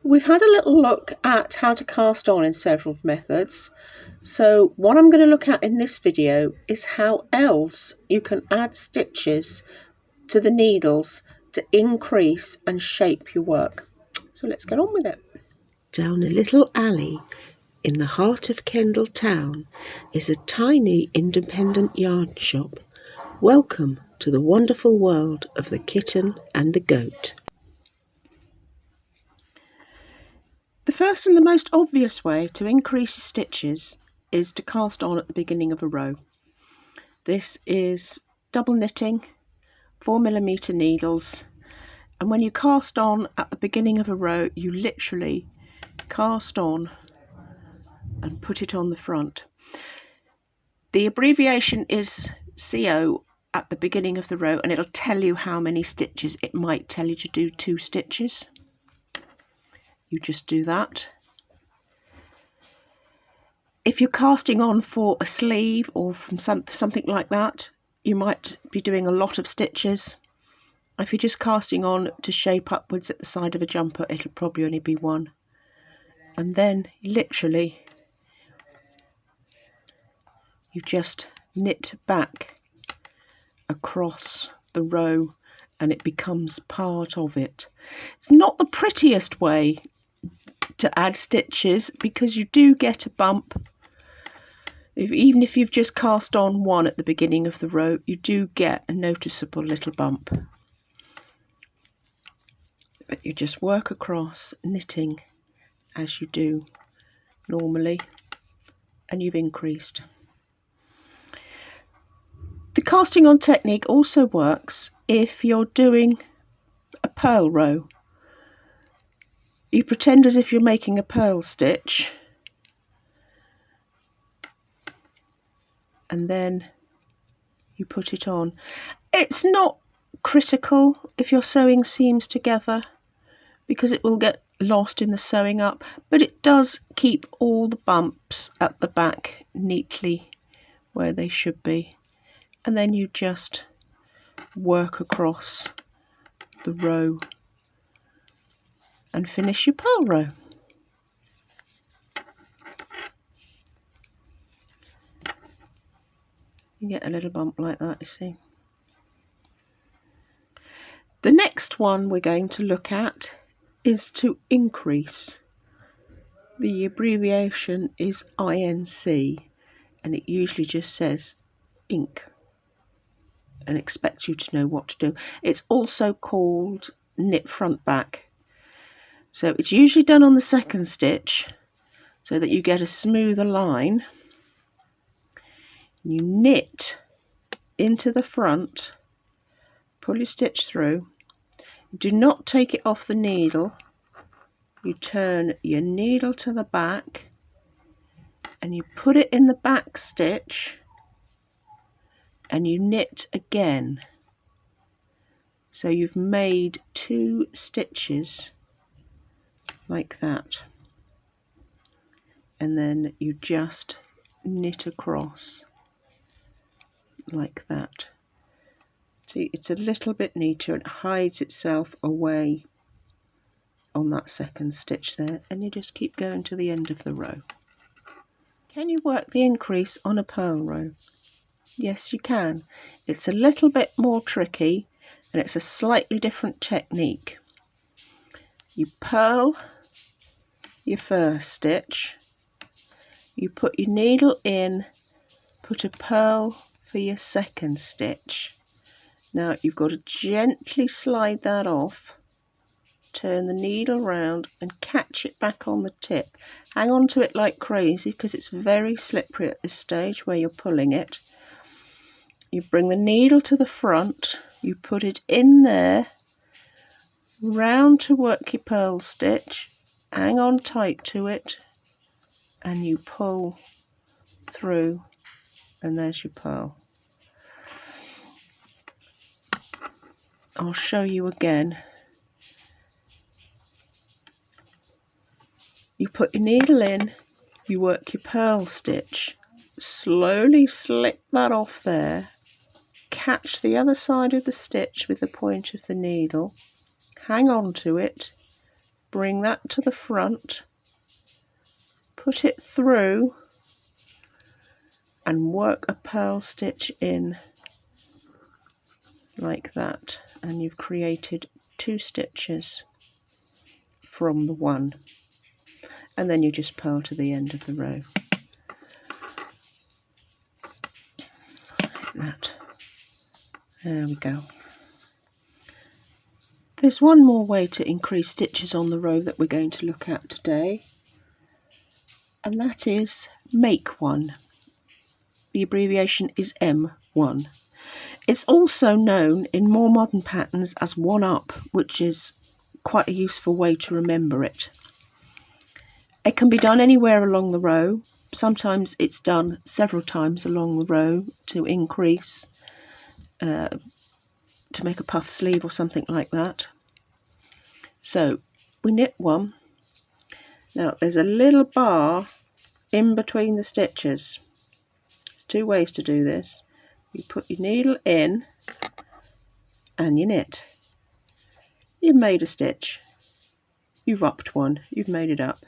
We've had a little look at how to cast on in several methods. So what I'm going to look at in this video is how else you can add stitches to the needles to increase and shape your work. So let's get on with it. Down a little alley in the heart of Kendal town is a tiny independent yarn shop. Welcome to the wonderful world of the kitten and the goat. The first and the most obvious way to increase your stitches is to cast on at the beginning of a row. This is double knitting, 4mm needles, and when you cast on at the beginning of a row, you literally cast on and put it on the front. The abbreviation is CO at the beginning of the row, and it'll tell you how many stitches. It might tell you to do 2 stitches. You just do that. If you're casting on for a sleeve or from something like that, you might be doing a lot of stitches. If you're just casting on to shape upwards at the side of a jumper, it'll probably only be 1. And then literally you just knit back across the row and it becomes part of it. It's not the prettiest way to add stitches because you do get a bump. Even if you've just cast on 1 at the beginning of the row, you do get a noticeable little bump. But you just work across, knitting as you do normally, and you've increased. The casting on technique also works if you're doing a purl row. You pretend as if you're making a purl stitch, and then you put it on. It's not critical if you're sewing seams together because it will get lost in the sewing up, but it does keep all the bumps at the back neatly where they should be. And then you just work across the row and finish your purl row. You get a little bump like that, you see. The next one we're going to look at is to increase. The abbreviation is INC, and it usually just says ink and expects you to know what to do. It's also called knit front back. So it's usually done on the second stitch so that you get a smoother line. You knit into the front, pull your stitch through. Do not take it off the needle. You turn your needle to the back and you put it in the back stitch and you knit again. So you've made 2 stitches like that, and then you just knit across like that. See, it's a little bit neater. It hides itself away on that second stitch there, and you just keep going to the end of the row. Can you work the increase on a purl row? Yes, you can. It's a little bit more tricky and it's a slightly different technique. You purl your first stitch, you put your needle in, put a purl for your second stitch. Now you've got to gently slide that off, turn the needle round and catch it back on the tip. Hang on to it like crazy because it's very slippery at this stage where you're pulling it. You bring the needle to the front, you put it in there, round to work your purl stitch, hang on tight to it, and you pull through, and there's your purl. I'll show you again. You put your needle in, you work your purl stitch, slowly slip that off there, catch the other side of the stitch with the point of the needle, hang on to it, bring that to the front, put it through and work a purl stitch in like that, and you've created 2 stitches from the one, and then you just purl to the end of the row like that. There we go. There's one more way to increase stitches on the row that we're going to look at today, and that is make one. The abbreviation is M1. It's also known in more modern patterns as one up, which is quite a useful way to remember it. It can be done anywhere along the row. Sometimes it's done several times along the row to increase, to make a puff sleeve or something like that. So we knit one. Now there's a little bar in between the stitches. There's 2 ways to do this. You put your needle in and you knit. You've made a stitch, you've upped one, you've made it up,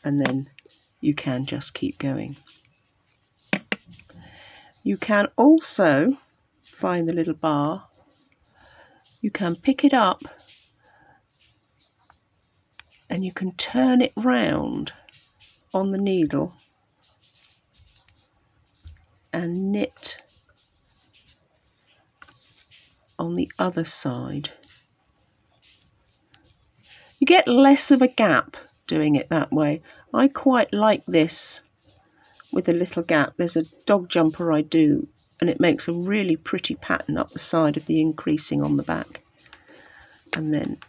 and then you can just keep going. You can also find the little bar, you can pick it up and you can turn it round on the needle and knit on the other side. You get less of a gap doing it that way. I quite like this with a little gap. There's a dog jumper I do, and it makes a really pretty pattern up the side of the increasing on the back. And then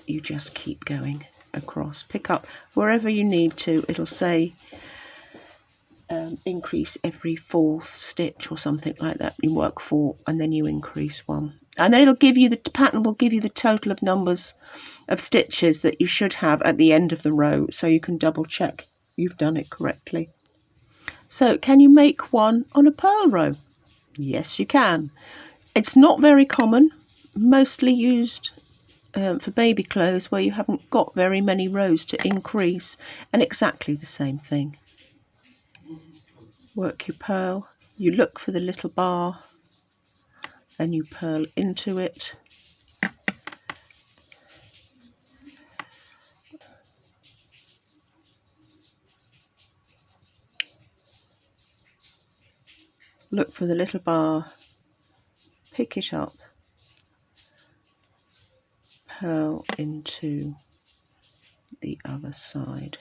you just keep going across. Pick up wherever you need to. It'll say increase every 4th stitch or something like that. You work 4 and then you increase 1, and then it'll give you the pattern will give you the total of numbers of stitches that you should have at the end of the row, so you can double check you've done it correctly. So can you make one on a purl row? Yes, you can. It's not very common, mostly used for baby clothes where you haven't got very many rows to increase, and exactly the same thing. Work your purl, you look for the little bar and you purl into it. Look for the little bar, pick it up, purl into the other side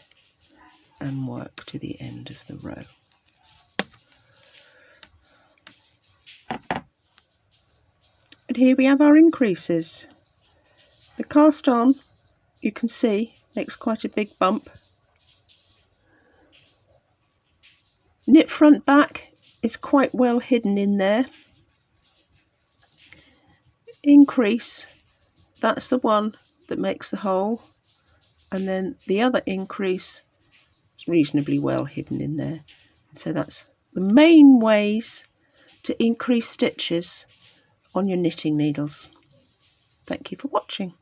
and work to the end of the row. And here we have our increases. The cast on, you can see, makes quite a big bump. Knit front back is quite well hidden in there. Increase, that's the one that makes the hole, and then the other increase is reasonably well hidden in there. So that's the main ways to increase stitches on your knitting needles. Thank you for watching.